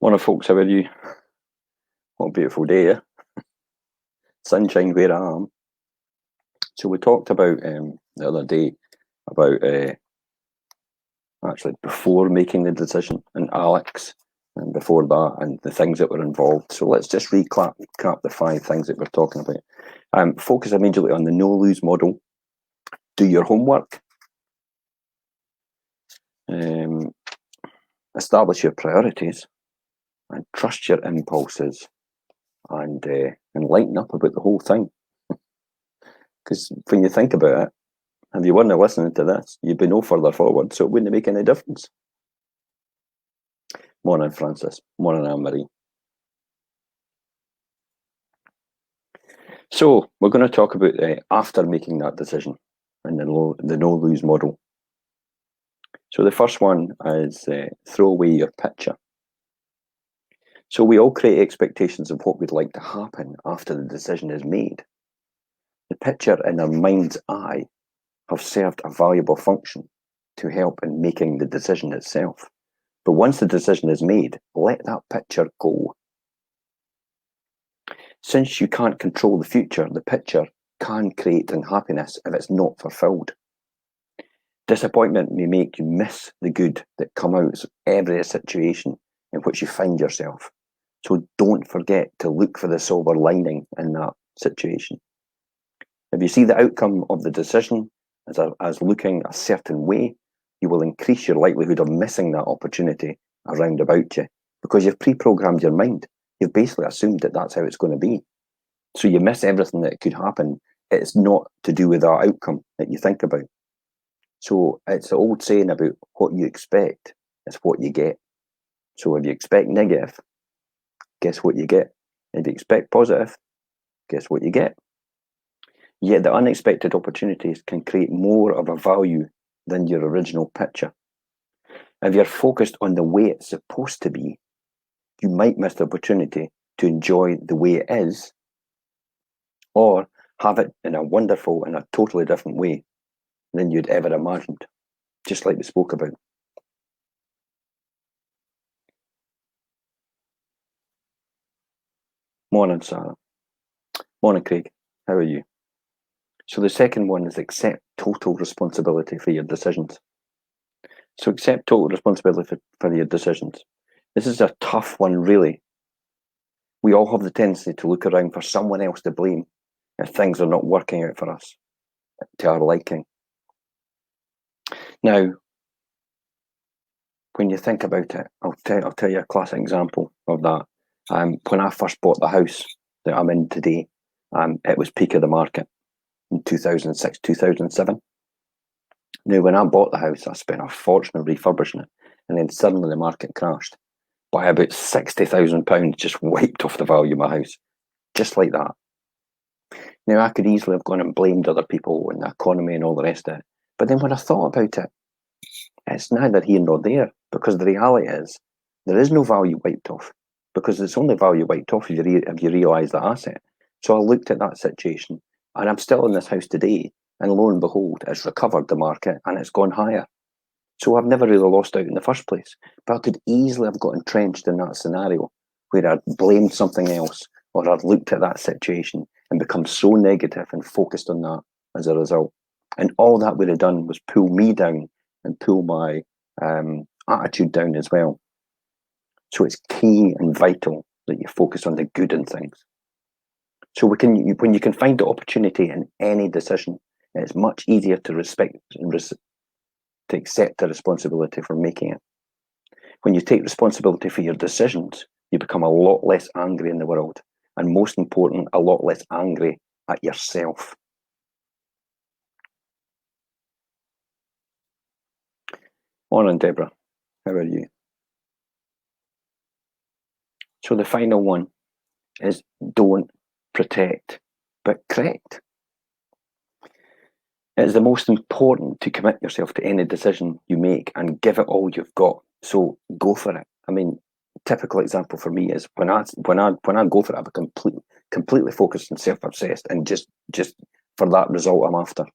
Morning, folks. How are you? What a beautiful day, eh? Sunshine where I am. So we talked about the other day about actually before making the decision and Alex, and before that, and the things that were involved. So let's just recap the 5 things that we're talking about. Focus immediately on the no-lose model. Do your homework. Establish your priorities, and trust your impulses, and lighten up about the whole thing. Because when you think about it, if you weren't listening to this, you'd be no further forward, so it wouldn't make any difference. Morning, Francis. Morning, Anne-Marie. So we're going to talk about after making that decision and the no-lose model. So the first one is throw away your picture. So we all create expectations of what we'd like to happen after the decision is made. The picture in our mind's eye have served a valuable function to help in making the decision itself. But once the decision is made, let that picture go. Since you can't control the future, the picture can create unhappiness if it's not fulfilled. Disappointment may make you miss the good that come out of every situation in which you find yourself. So don't forget to look for the silver lining in that situation. If you see the outcome of the decision as looking a certain way, you will increase your likelihood of missing that opportunity around about you, because you've pre-programmed your mind. You've basically assumed that that's how it's going to be. So you miss everything that could happen. It's not to do with that outcome that you think about. So it's the old saying about what you expect is what you get. So if you expect negative, guess what you get? If you expect positive, guess what you get? Yet the unexpected opportunities can create more of a value than your original picture. If you're focused on the way it's supposed to be, you might miss the opportunity to enjoy the way it is, or have it in a wonderful and a totally different way than you'd ever imagined, just like we spoke about. Morning, Sarah. Morning, Craig. How are you? So the second one is accept total responsibility for your decisions. So accept total responsibility for your decisions. This is a tough one, really. We all have the tendency to look around for someone else to blame if things are not working out for us to our liking. Now, when you think about it, I'll tell you a classic example of that. When I first bought the house that I'm in today, it was peak of the market in 2006, 2007. Now, when I bought the house, I spent a fortune refurbishing it, and then suddenly the market crashed by about £60,000, just wiped off the value of my house, just like that. Now, I could easily have gone and blamed other people and the economy and all the rest of it. But then when I thought about it, it's neither here nor there, because the reality is there is no value wiped off, because it's only value wiped off if you realise the asset. So I looked at that situation, and I'm still in this house today, and lo and behold, it's recovered the market and it's gone higher. So I've never really lost out in the first place. But I could easily have got entrenched in that scenario where I'd blamed something else, or I'd looked at that situation and become so negative and focused on that as a result. And all that would have done was pull me down and pull my attitude down as well. So it's key and vital that you focus on the good in things. So when you can find the opportunity in any decision, it's much easier to accept the responsibility for making it. When you take responsibility for your decisions, you become a lot less angry in the world, and most important, a lot less angry at yourself. Morning, Deborah. How are you? So the final one is don't protect, but correct. It is the most important to commit yourself to any decision you make and give it all you've got. So go for it. I mean, typical example for me is when I go for it, I'm completely focused and self-obsessed, and just for that result I'm after.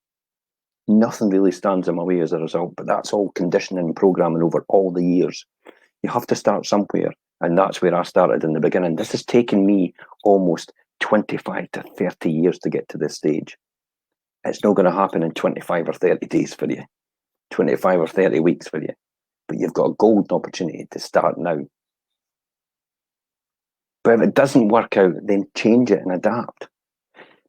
Nothing really stands in my way as a result, but that's all conditioning and programming over all the years. You have to start somewhere, And that's where I started in the beginning. This has taken me almost 25 to 30 years to get to this stage. It's not going to happen in 25 or 30 days for you, 25 or 30 weeks for you. But you've got a golden opportunity to start now. But if it doesn't work out, then change it and adapt.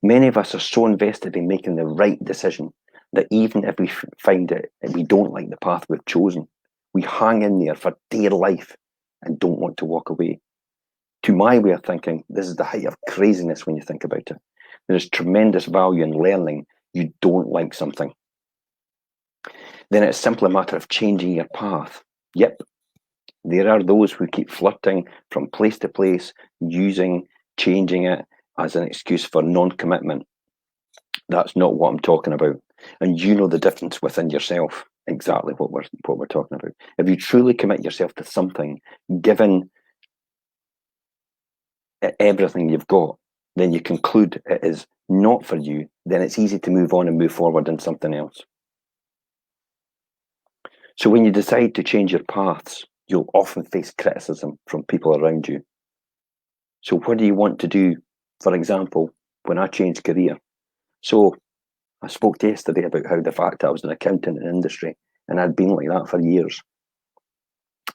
Many of us are so invested in making the right decision that even if we find it and we don't like the path we've chosen, we hang in there for dear life and don't want to walk away. To my way of thinking, this is the height of craziness when you think about it. There's tremendous value in learning you don't like something. Then it's simply a matter of changing your path. Yep, there are those who keep flirting from place to place, changing it as an excuse for non-commitment. That's not what I'm talking about. And you know the difference within yourself, exactly what we're talking about. If you truly commit yourself to something, given everything you've got, then you conclude it is not for you, then it's easy to move on and move forward in something else. So when you decide to change your paths, you'll often face criticism from people around you. So what do you want to do? For example, when I changed career. So I spoke yesterday about how the fact I was an accountant in industry, and I'd been like that for years.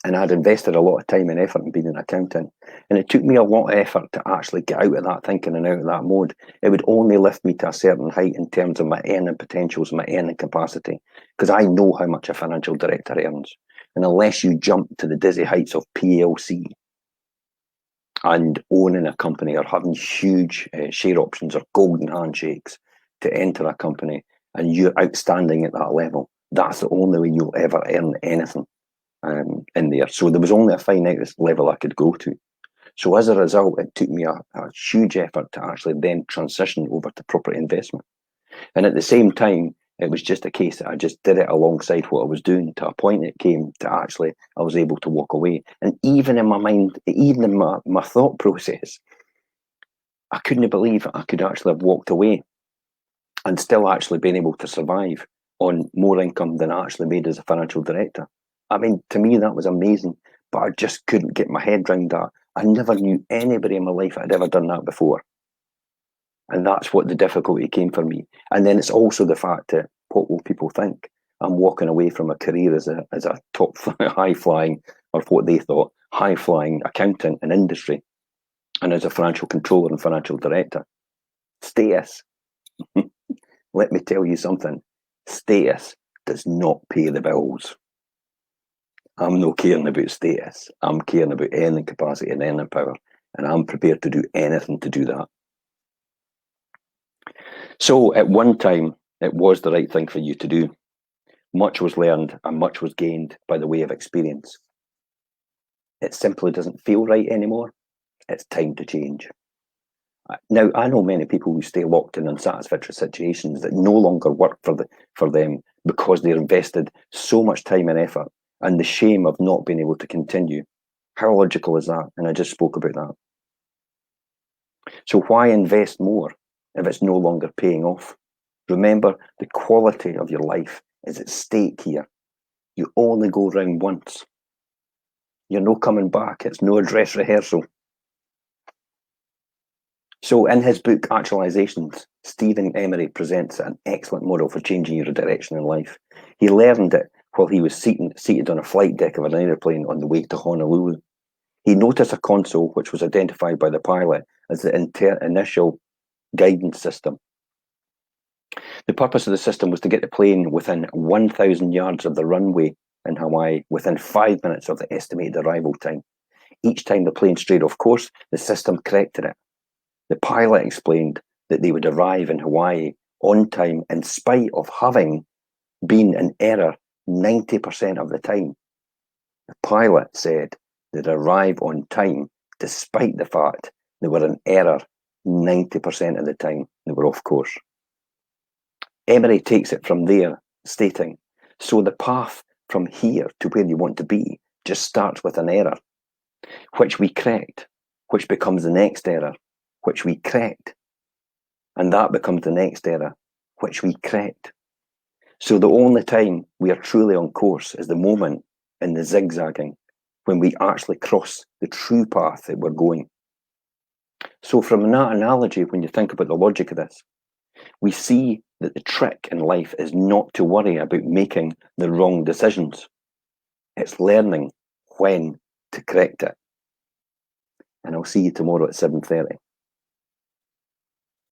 And I'd invested a lot of time and effort in being an accountant. And it took me a lot of effort to actually get out of that thinking and out of that mode. It would only lift me to a certain height in terms of my earning potentials, my earning capacity, because I know how much a financial director earns. And unless you jump to the dizzy heights of PLC and owning a company or having huge share options or golden handshakes to enter a company, and you're outstanding at that level, that's the only way you'll ever earn anything. In there. So there was only a finite level I could go to. So as a result, it took me a huge effort to actually then transition over to property investment. And at the same time, it was just a case that I just did it alongside what I was doing to a point it came to actually, I was able to walk away. And even in my mind, even in my thought process, I couldn't believe I could actually have walked away and still actually been able to survive on more income than I actually made as a financial director. I mean, to me, that was amazing, but I just couldn't get my head around that. I never knew anybody in my life that had ever done that before. And that's what the difficulty came for me. And then it's also the fact that what will people think? I'm walking away from a career as a top high-flying, or what they thought, high-flying accountant in industry, and as a financial controller and financial director. Status. Let me tell you something. Status does not pay the bills. I'm not caring about status. I'm caring about earning capacity and earning power. And I'm prepared to do anything to do that. So at one time, it was the right thing for you to do. Much was learned and much was gained by the way of experience. It simply doesn't feel right anymore. It's time to change. Now, I know many people who stay locked in unsatisfactory situations that no longer work for them because they're invested so much time and effort, and the shame of not being able to continue. How logical is that? And I just spoke about that. So why invest more if it's no longer paying off? Remember, the quality of your life is at stake here. You only go round once. You're no coming back. It's no dress rehearsal. So in his book, Actualizations, Stephen Emery presents an excellent model for changing your direction in life. He learned it while he was seated on a flight deck of an aeroplane on the way to Honolulu. He noticed a console which was identified by the pilot as the initial guidance system. The purpose of the system was to get the plane within 1,000 yards of the runway in Hawaii within 5 minutes of the estimated arrival time. Each time the plane strayed off course, the system corrected it. The pilot explained that they would arrive in Hawaii on time in spite of having been in error 90% of the time. The pilot said they'd arrive on time despite the fact they were in error 90% of the time they were off course. Emery takes it from there, stating, so the path from here to where you want to be just starts with an error, which we correct, which becomes the next error, which we correct, and that becomes the next error, which we correct. So the only time we are truly on course is the moment in the zigzagging when we actually cross the true path that we're going. So from that analogy, when you think about the logic of this, we see that the trick in life is not to worry about making the wrong decisions. It's learning when to correct it. And I'll see you tomorrow at 7:30.